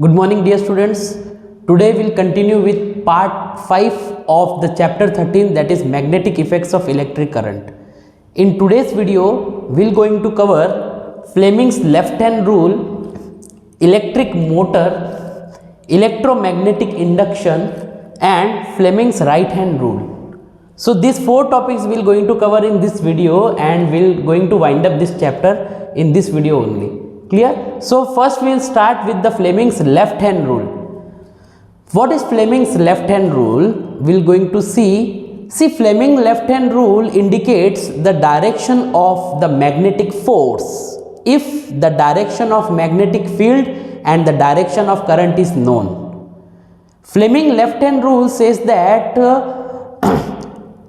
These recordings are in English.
Good morning dear students. Today we'll continue with part 5 of the chapter 13, that is magnetic effects of electric current. In today's video we'll going to cover Fleming's left hand rule, electric motor, electromagnetic induction and Fleming's right hand rule. So these four topics we'll going to cover in this video and we'll going to wind up this chapter in this video only. Clear? So first we will start with the Fleming's left hand rule. What is Fleming's left hand rule? We will going to see Fleming left hand rule indicates the direction of the magnetic force if the direction of magnetic field and the direction of current is known. Fleming left hand rule says that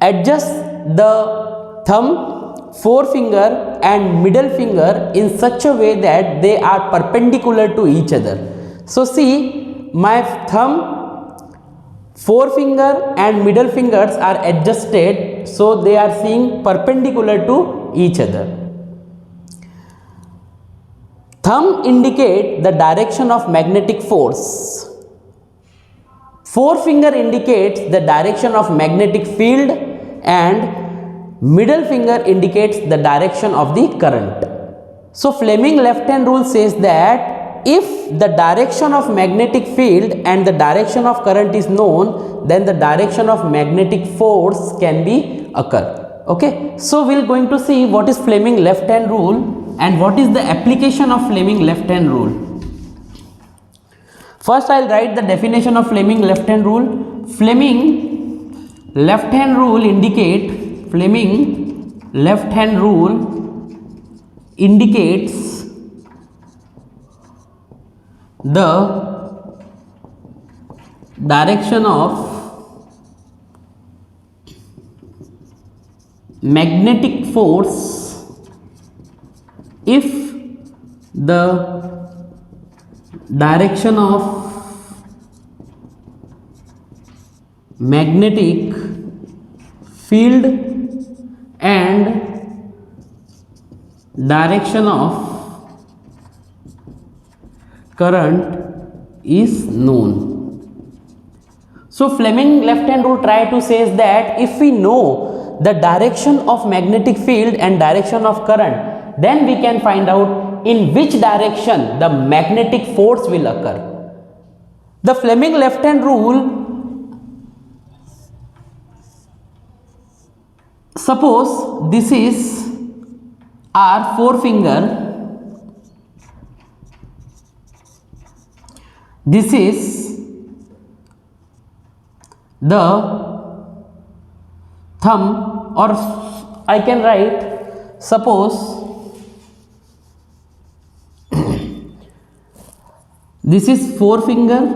adjust the thumb, forefinger and middle finger in such a way that they are perpendicular to each other. So see, my thumb, forefinger and middle fingers are adjusted, so they are seeing perpendicular to each other. Thumb indicate the direction of magnetic force. Forefinger indicates the direction of magnetic field and middle finger indicates the direction of the current. So Fleming left hand rule says that if the direction of magnetic field and the direction of current is known, then the direction of magnetic force can be occur. Okay, so we are going to see what is Fleming left hand rule and what is the application of Fleming left hand rule. First I will write the definition of Fleming left hand rule. Fleming left hand rule indicates the direction of magnetic force if the direction of magnetic field and direction of current is known. So Fleming left hand rule try to says that if we know the direction of magnetic field and direction of current, then we can find out in which direction the magnetic force will occur. The Fleming left hand rule, suppose this is our forefinger, this is the thumb, or I can write, suppose this is forefinger,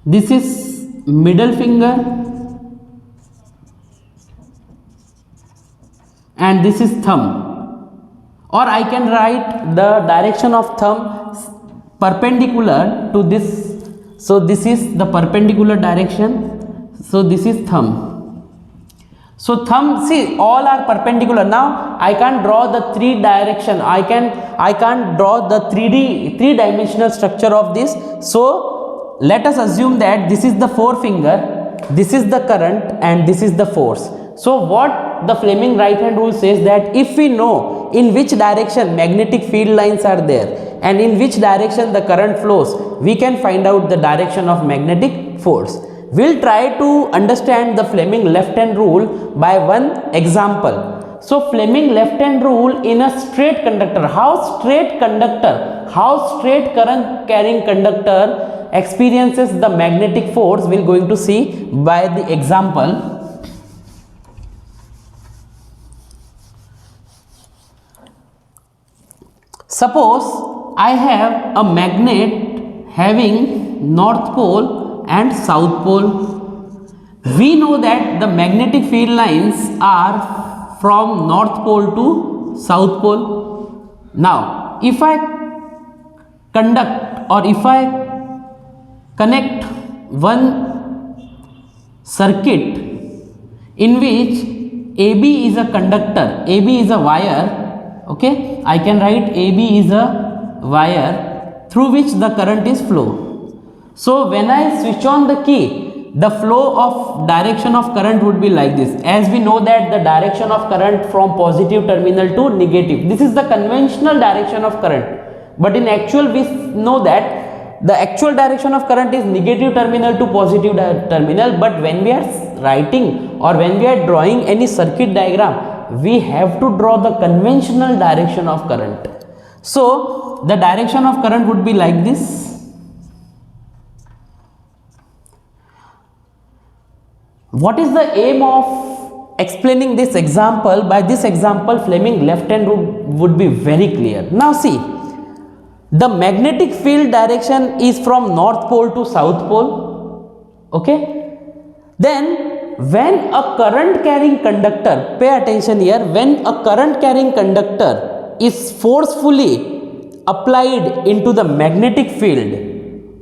this is middle finger and this is thumb, or I can write the direction of thumb perpendicular to this. So this is the perpendicular direction, so this is thumb. So thumb, see, all are perpendicular. Now I can't draw the three direction, I can't draw the 3 dimensional structure of this. So let us assume that this is the forefinger, this is the current and this is the force. So what the Fleming right hand rule says that if we know in which direction magnetic field lines are there and in which direction the current flows, we can find out the direction of magnetic force. We will try to understand the Fleming left hand rule by one example. So Fleming left hand rule in a straight conductor, how straight current carrying conductor experiences the magnetic force, we will going to see by the example. Suppose I have a magnet having north pole and south pole. We know that the magnetic field lines are from north pole to south pole. Now if I conduct or if I connect one circuit in which AB is a conductor, AB is a wire, okay, I can write AB is a wire through which the current is flow. So when I switch on the key, the flow of direction of current would be like this. As we know that the direction of current from positive terminal to negative, this is the conventional direction of current, but in actual we know that the actual direction of current is negative terminal to positive terminal. But when we are writing or when we are drawing any circuit diagram, we have to draw the conventional direction of current. So the direction of current would be like this. What is the aim of explaining this example? By this example, Fleming left hand rule would be very clear. Now see, the magnetic field direction is from north pole to south pole. Okay, then when a current carrying conductor, pay attention here, when a current carrying conductor is forcefully applied into the magnetic field,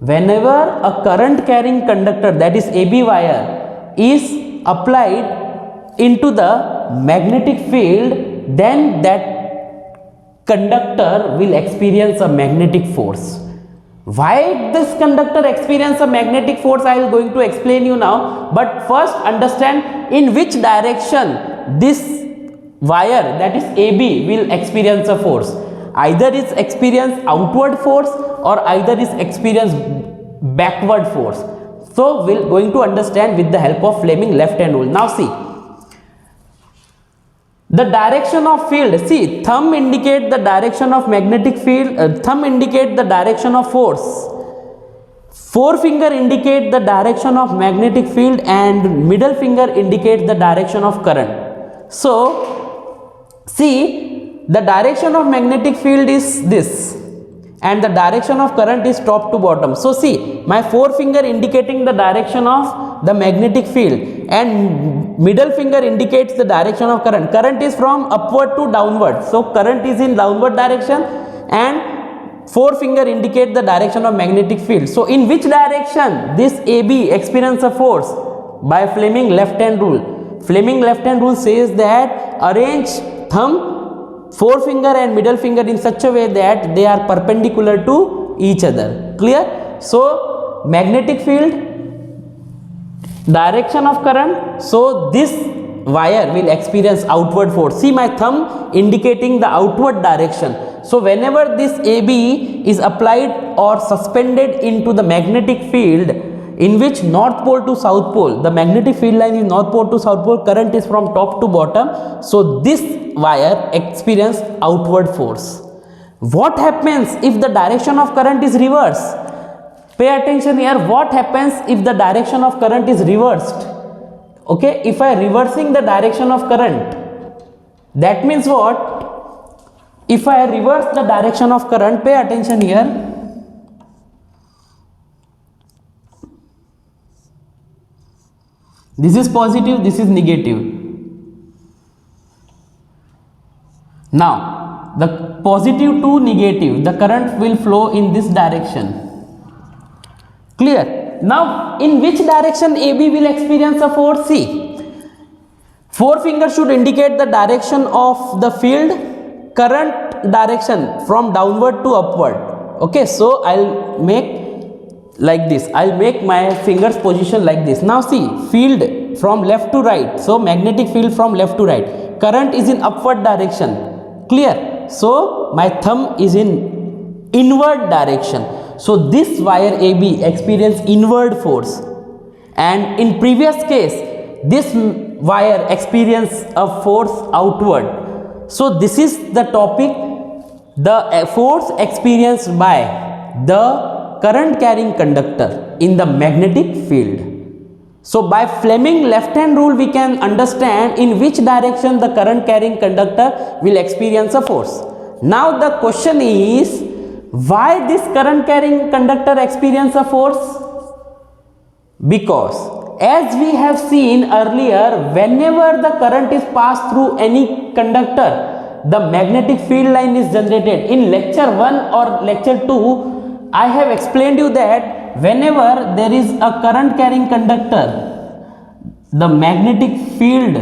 whenever a current carrying conductor, that is AB wire, is applied into the magnetic field, then that conductor will experience a magnetic force. Why this conductor experience a magnetic force, I will going to explain you now. But first understand in which direction this wire, that is AB, will experience a force. Either it's experience outward force or either is experience backward force. So we're going to understand with the help of Fleming left hand rule. Now see, the direction of field, see, thumb indicate the direction of magnetic field, thumb indicate the direction of force, forefinger indicate the direction of magnetic field, and middle finger indicate the direction of current. So see, the direction of magnetic field is this and the direction of current is top to bottom. So see, my forefinger indicating the direction of the magnetic field and middle finger indicates the direction of current. Current is from upward to downward, so current is in downward direction and forefinger indicate the direction of magnetic field. So in which direction this AB experience a force? By Fleming left hand rule. Fleming left hand rule says that arrange thumb, forefinger and middle finger in such a way that they are perpendicular to each other. Clear? So magnetic field, direction of current, so this wire will experience outward force. See, my thumb indicating the outward direction. So whenever this AB is applied or suspended into the magnetic field in which north pole to south pole, the magnetic field line is north pole to south pole, current is from top to bottom, so this wire experience outward force. What happens if the direction of current is reversed? Pay attention here, what happens if the direction of current is reversed? Okay, if I reversing the direction of current, that means what? If I reverse the direction of current, pay attention here, this is positive, this is negative. Now the positive to negative, the current will flow in this direction. Clear? Now in which direction AB will experience a force? See, forefinger should indicate the direction of the field, current direction from downward to upward. Okay, so I'll make like this, I'll make my fingers position like this. Now see, field from left to right, so magnetic field from left to right, current is in upward direction. Clear? So my thumb is in inward direction, so this wire AB experience inward force, and in previous case this wire experience a force outward. So this is the topic, the force experienced by the current carrying conductor in the magnetic field. So by Fleming left hand rule we can understand in which direction the current carrying conductor will experience a force. Now the question is, why this current carrying conductor experience a force? Because as we have seen earlier, whenever the current is passed through any conductor, the magnetic field line is generated. In lecture 1 or lecture 2 I have explained you that whenever there is a current carrying conductor, the magnetic field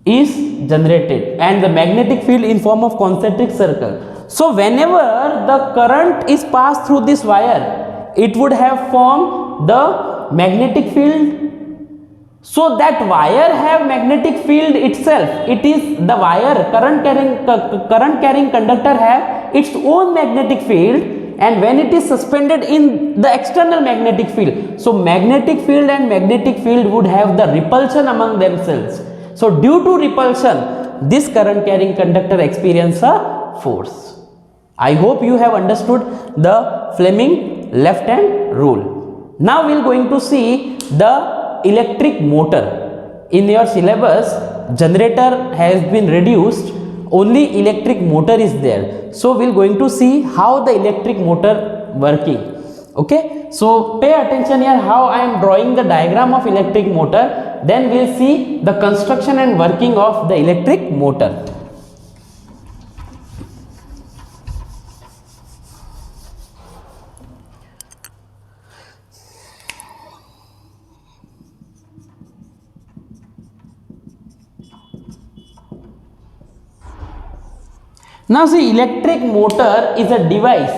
is generated, and the magnetic field in form of concentric circle. So whenever the current is passed through this wire, it would have formed the magnetic field. So that wire have magnetic field itself. It is the wire current carrying conductor have its own magnetic field, and when it is suspended in the external magnetic field, so magnetic field and magnetic field would have the repulsion among themselves. So due to repulsion, this current carrying conductor experience a force. I hope you have understood the Fleming left hand rule. Now we are going to see the electric motor. In your syllabus, generator has been reduced, only electric motor is there. So we are going to see how the electric motor working. Okay, so pay attention here how I am drawing the diagram of electric motor, then we will see the construction and working of the electric motor. Now see, electric motor is a device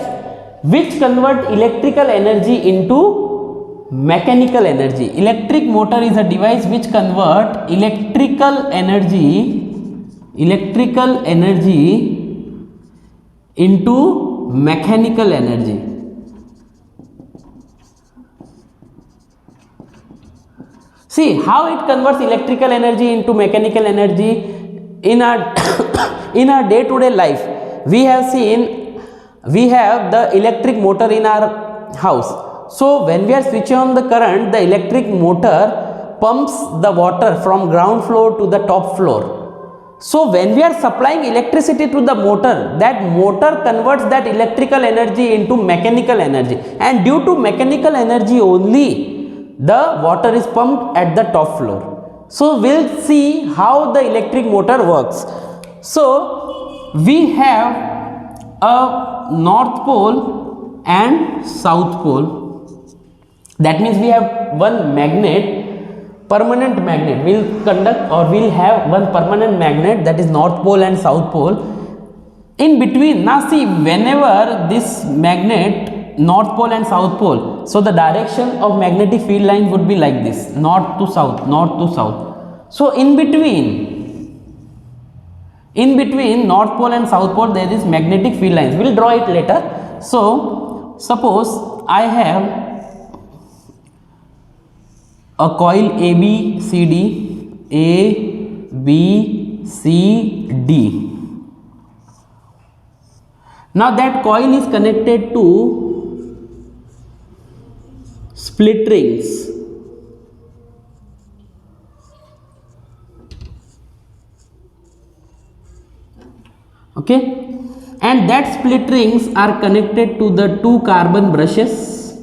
which convert electrical energy into mechanical energy. Electric motor is a device which convert electrical energy into mechanical energy. See how it converts electrical energy into mechanical energy. In our in our day-to-day life, we have seen we have the electric motor in our house. So when we are switching on the current, the electric motor pumps the water from ground floor to the top floor. So when we are supplying electricity to the motor, that motor converts that electrical energy into mechanical energy, and due to mechanical energy only, the water is pumped at the top floor. So we'll see how the electric motor works. So we have a north pole and south pole. That means we have one magnet, permanent magnet. We'll conduct or we'll have one permanent magnet, that is north pole and south pole. In between, now see, whenever this magnet, north pole and south pole, so the direction of magnetic field line would be like this, north to south, north to south. So in between north pole and south pole there is magnetic field lines. We'll draw it later. So suppose I have a coil ABCD, now that coil is connected to split rings. Okay, and that split rings are connected to the two carbon brushes.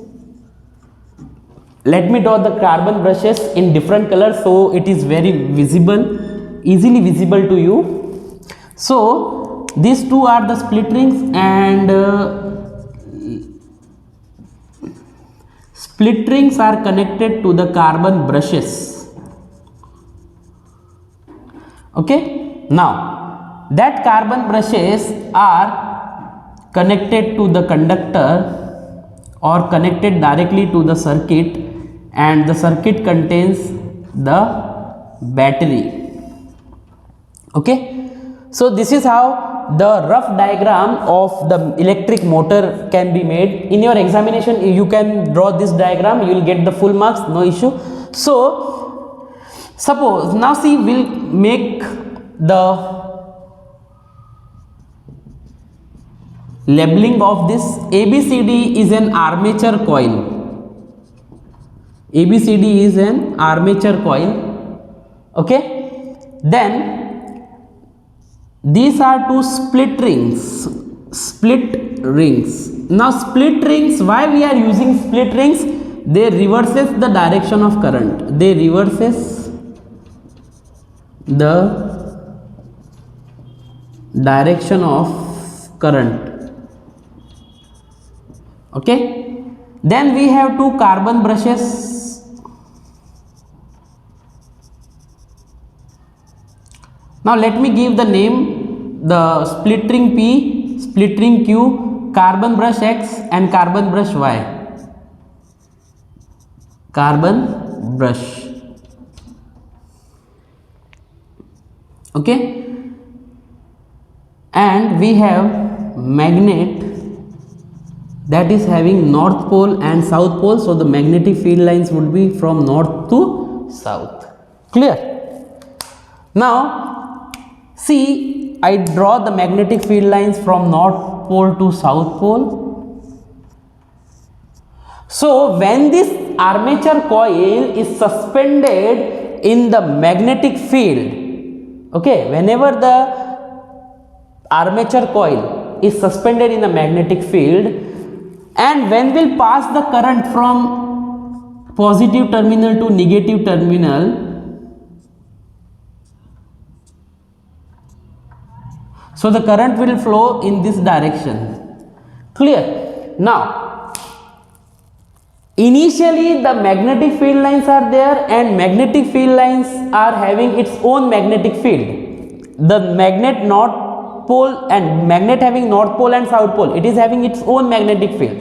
Let me draw the carbon brushes in different colors so it is very visible, easily visible to you. So these two are the split rings, and split rings are connected to the carbon brushes. Okay, now that carbon brushes are connected to the conductor or connected directly to the circuit, and the circuit contains the battery. Okay, so this is how the rough diagram of the electric motor can be made. In your examination you can draw this diagram, you will get the full marks, no issue. So suppose, now see, we'll make the labeling of this. ABCD is an armature coil. ABCD is an armature coil. Okay, then these are two split rings. Now split rings, why we are using split rings? They reverses the direction of current. They reverses the direction of current. Okay, then we have two carbon brushes. Now let me give the name, the split ring P, split ring Q, carbon brush X and carbon brush Y. Carbon brush. Okay, and we have magnet that is having north pole and south pole, so the magnetic field lines would be from north to south. Clear? Now see, I draw the magnetic field lines from north pole to south pole. So when this armature coil is suspended in the magnetic field, okay, whenever the armature coil is suspended in the magnetic field, and when will pass the current from positive terminal to negative terminal, so the current will flow in this direction. Clear? Now initially the magnetic field lines are there, and magnetic field lines are having its own magnetic field. The magnet north pole and magnet having north pole and south pole, it is having its own magnetic field.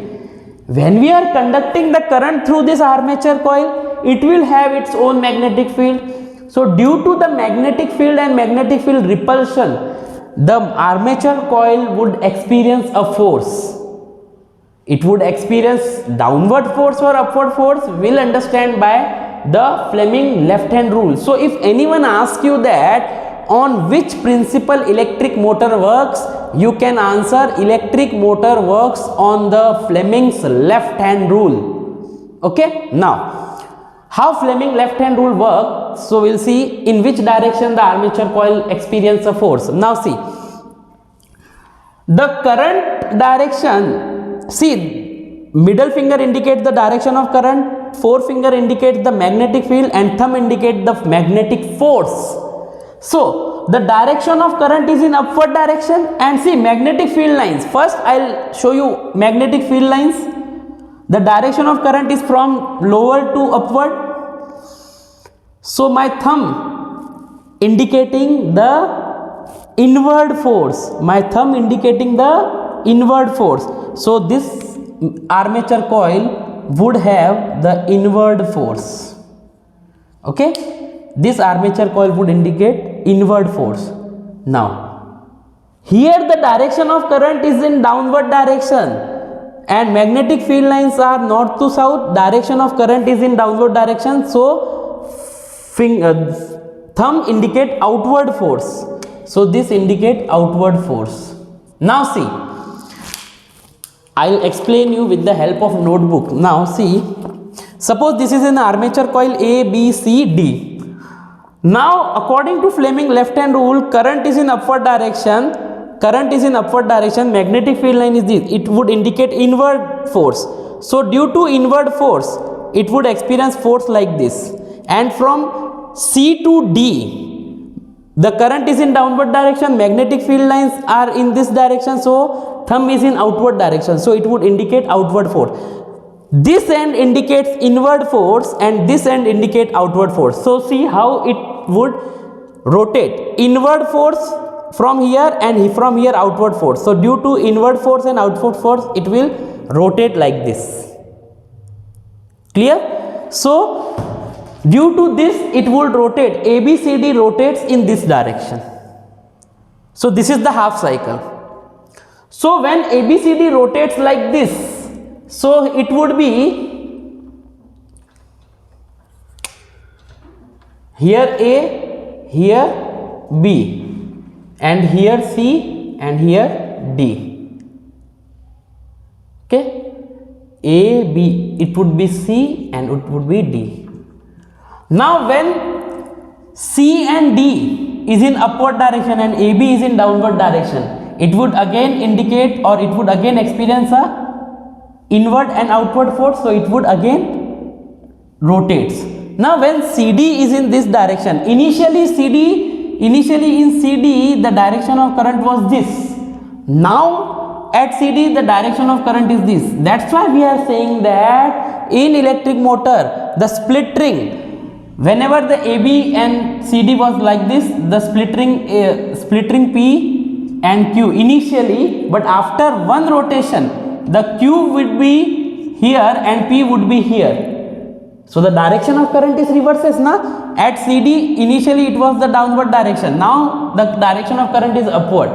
When we are conducting the current through this armature coil, it will have its own magnetic field. So due to the magnetic field and magnetic field repulsion, the armature coil would experience a force. It would experience downward force or upward force. We'll understand by the Fleming left hand rule. So if anyone asks you that on which principle electric motor works, you can answer electric motor works on the Fleming's left hand rule. Okay, now how Fleming left hand rule works, so we'll see in which direction the armature coil experience a force. Now see, the current direction, see, middle finger indicates the direction of current, forefinger indicates the magnetic field and thumb indicates the magnetic force. So the direction of current is in upward direction, and see magnetic field lines. First I'll show you magnetic field lines. The direction of current is from lower to upward. So my thumb indicating the inward force, my thumb indicating the inward force. So this armature coil would have the inward force. Okay, this armature coil would indicate inward force. Now here the direction of current is in downward direction and magnetic field lines are north to south, direction of current is in downward direction, so thumb indicate outward force. So this indicate outward force. Now see, I'll explain you with the help of notebook. Now see, suppose this is an armature coil A, B, C, D. Now according to Fleming left hand rule, current is in upward direction, magnetic field line is this, it would indicate inward force. So due to inward force, it would experience force like this, and from C to D, the current is in downward direction, magnetic field lines are in this direction, so thumb is in outward direction, so it would indicate outward force. This end indicates inward force and this end indicate outward force. So see how it would rotate, inward force from here and from here outward force. So due to inward force and outward force, it will rotate like this. Clear? So due to this, it would rotate, ABCD rotates in this direction. So this is the half cycle. So when ABCD rotates like this, so it would be here A, here B, and here C, and here D. Okay, A, B, it would be C and it would be D. Now when C and D is in upward direction and AB is in downward direction, it would again indicate, or it would again experience a inward and outward force, so it would again rotates. Now when CD is in this direction, initially in CD the direction of current was this. Now at CD the direction of current is this. That's why we are saying that in electric motor the split ring, whenever the AB and CD was like this, the split ring P and Q initially, but after one rotation the Q would be here and P would be here. So the direction of current is reverses na. At CD initially it was the downward direction, now the direction of current is upward.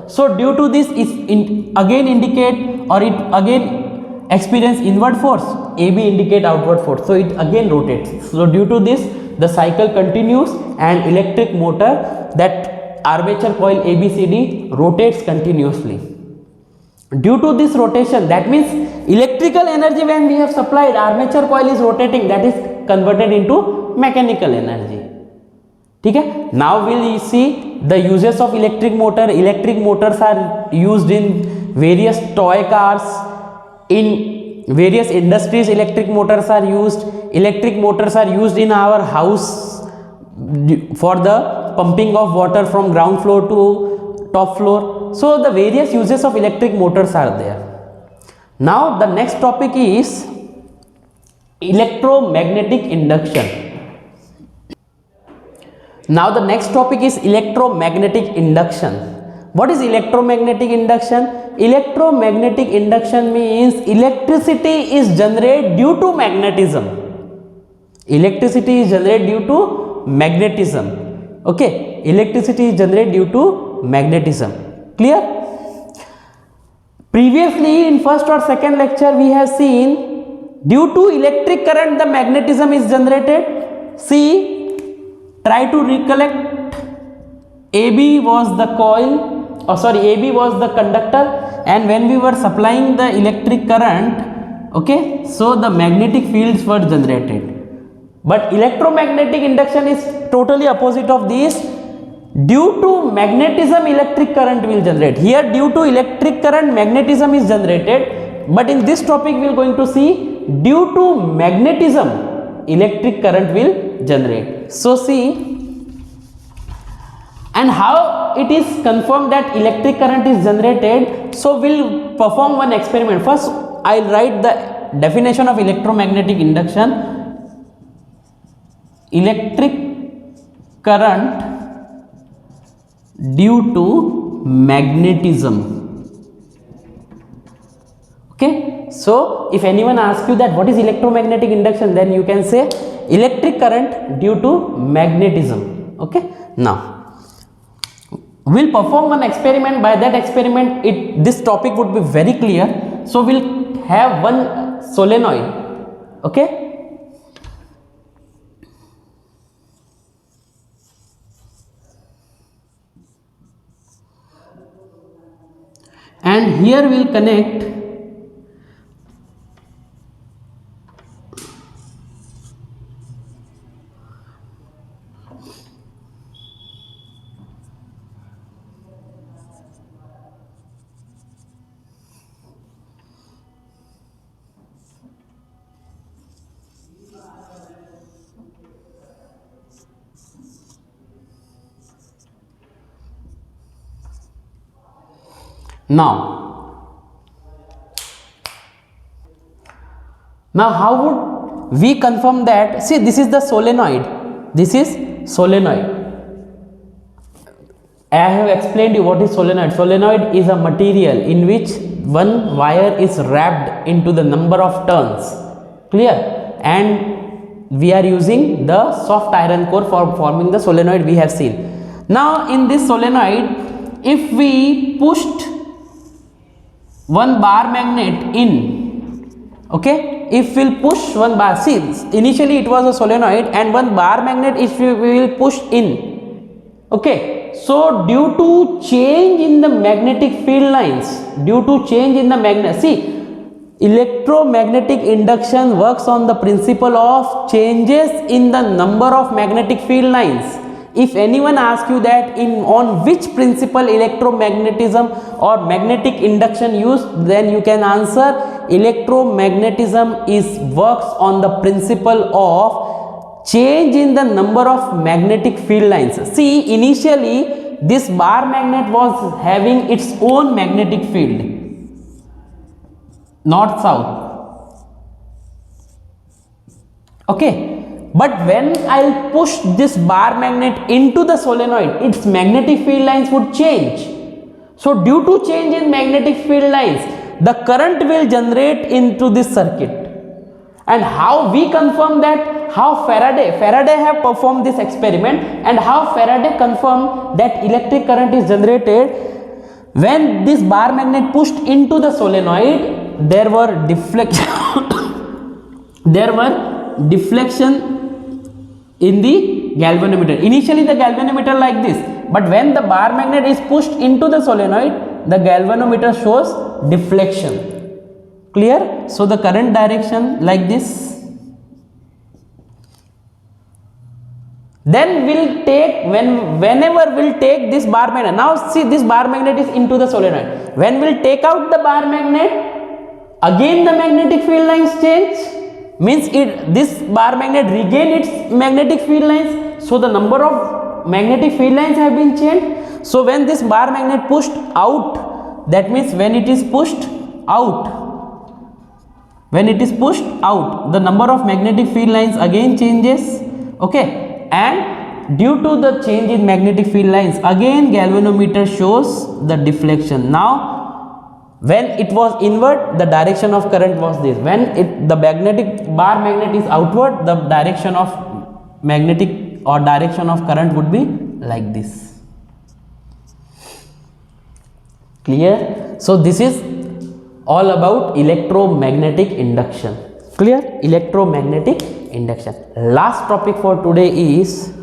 So due to this is again indicate, or it again experience inward force, AB indicate outward force, so it again rotates. So due to this the cycle continues and electric motor, that armature coil ABCD rotates continuously. Due to this rotation, that means electrical energy when we have supplied, armature coil is rotating, that is converted into mechanical energy. ठीक है. Now we'll see the uses of electric motor. Electric motors are used in various toy cars, in various industries electric motors are used. Electric motors are used in our house for the pumping of water from ground floor to top floor. So the various uses of electric motors are there. Now the next topic is electromagnetic induction. Now the next topic is electromagnetic induction. What is electromagnetic induction? Electromagnetic induction means electricity is generated due to magnetism. Electricity is generated due to magnetism. Okay, electricity is generated due to magnetism. Clear? Previously in first or second lecture we have seen due to electric current the magnetism is generated. See, try to recollect. AB was the coil, AB was the conductor, and when we were supplying the electric current, okay, so the magnetic fields were generated. But electromagnetic induction is totally opposite of this. Due to magnetism electric current will generate. Here due to electric current magnetism is generated, but in this topic we are going to see due to magnetism electric current will generate. So see, and how it is confirmed that electric current is generated. So we'll perform one experiment. First I'll write the definition of electromagnetic induction. Electric current due to magnetism. Okay, so if anyone asks you that what is electromagnetic induction, then you can say electric current due to magnetism. Okay, now we'll perform one experiment. By that experiment this topic would be very clear. So we'll have one solenoid. Okay, and here we'll connect Now how would we confirm that? See, this is the solenoid. This is solenoid. I have explained you what is solenoid. Solenoid is a material in which one wire is wrapped into the number of turns. Clear? And we are using the soft iron core for forming the solenoid we have seen. Now in this solenoid, if we pushed one bar magnet in, okay, if we'll push one bar, see initially it was a solenoid and one bar magnet if we will push in, okay, so due to change in the magnetic field lines, see, electromagnetic induction works on the principle of changes in the number of magnetic field lines. If anyone asks you that on which principle electromagnetism or magnetic induction used, then you can answer electromagnetism works on the principle of change in the number of magnetic field lines. See, initially this bar magnet was having its own magnetic field, north south, okay. But when I'll push this bar magnet into the solenoid, its magnetic field lines would change. So due to change in magnetic field lines, the current will generate into this circuit. And how we confirm that? How Faraday have performed this experiment, and how Faraday confirmed that electric current is generated when this bar magnet pushed into the solenoid. There were deflection in the galvanometer. Initially the galvanometer like this, but when the bar magnet is pushed into the solenoid, the galvanometer shows deflection. Clear? So the current direction like this. Then we'll take, whenever we'll take this bar magnet, now see this bar magnet is into the solenoid. When we'll take out the bar magnet, again the magnetic field lines change, means this bar magnet regain its magnetic field lines. So the number of magnetic field lines have been changed. So when this bar magnet pushed out, that means when it is pushed out, the number of magnetic field lines again changes. Okay, and due to the change in magnetic field lines, again galvanometer shows the deflection. Now when it was inward, the direction of current was this. When the bar magnet is outward, the direction of magnetic or direction of current would be like this. Clear? So this is all about electromagnetic induction. Clear? Electromagnetic induction. Last topic for today is,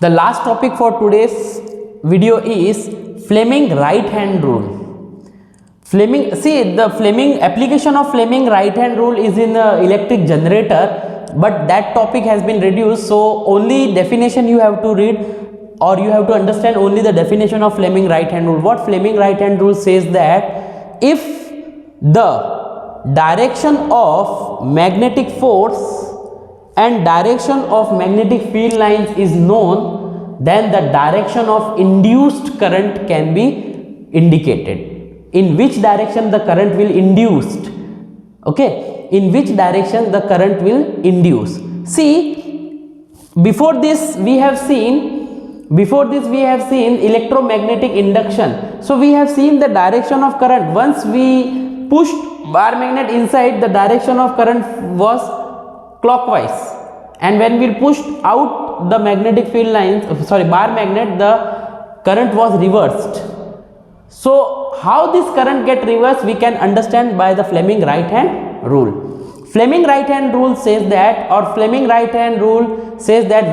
the last topic for today's video is Fleming right hand rule. The Fleming application of Fleming right hand rule is in electric generator, but that topic has been reduced, so only definition you have to read, or you have to understand only the definition of Fleming right hand rule. What Fleming right hand rule says that if the direction of magnetic force and direction of magnetic field lines is known, then the direction of induced current can be indicated. In which direction the current will induced? Okay, in which direction the current will induce? See, before this we have seen electromagnetic induction. So we have seen the direction of current. Once we pushed bar magnet inside, the direction of current was clockwise, and when we pushed out the magnetic field lines, bar magnet, the current was reversed. So how this current get reversed, we can understand by the Fleming right hand rule. Fleming right hand rule says that,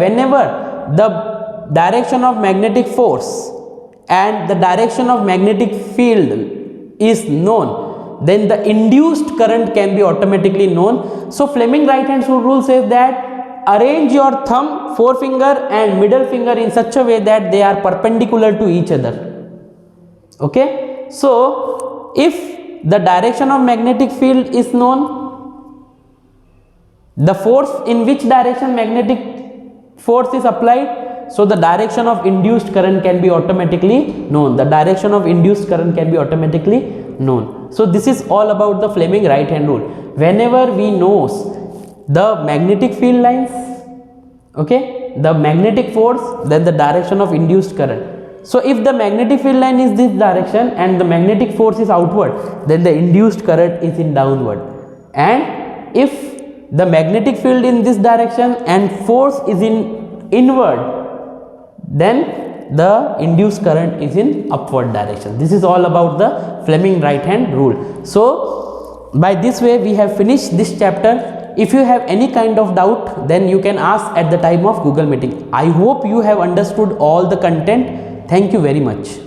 whenever the direction of magnetic force and the direction of magnetic field is known, then the induced current can be automatically known. So Fleming right hand rule says that arrange your thumb, forefinger and middle finger in such a way that they are perpendicular to each other. Okay, so if the direction of magnetic field is known, the force, in which direction magnetic force is applied, so the direction of induced current can be automatically known. So this is all about the Fleming right hand rule. Whenever we knows the magnetic field lines, okay, the magnetic force, then the direction of induced current. So if the magnetic field line is this direction and the magnetic force is outward, then the induced current is in downward. And if the magnetic field in this direction and force is in inward, then the induced current is in upward direction. This is all about the Fleming right hand rule. So by this way we have finished this chapter. If you have any kind of doubt, then you can ask at the time of Google meeting. I hope you have understood all the content. Thank you very much.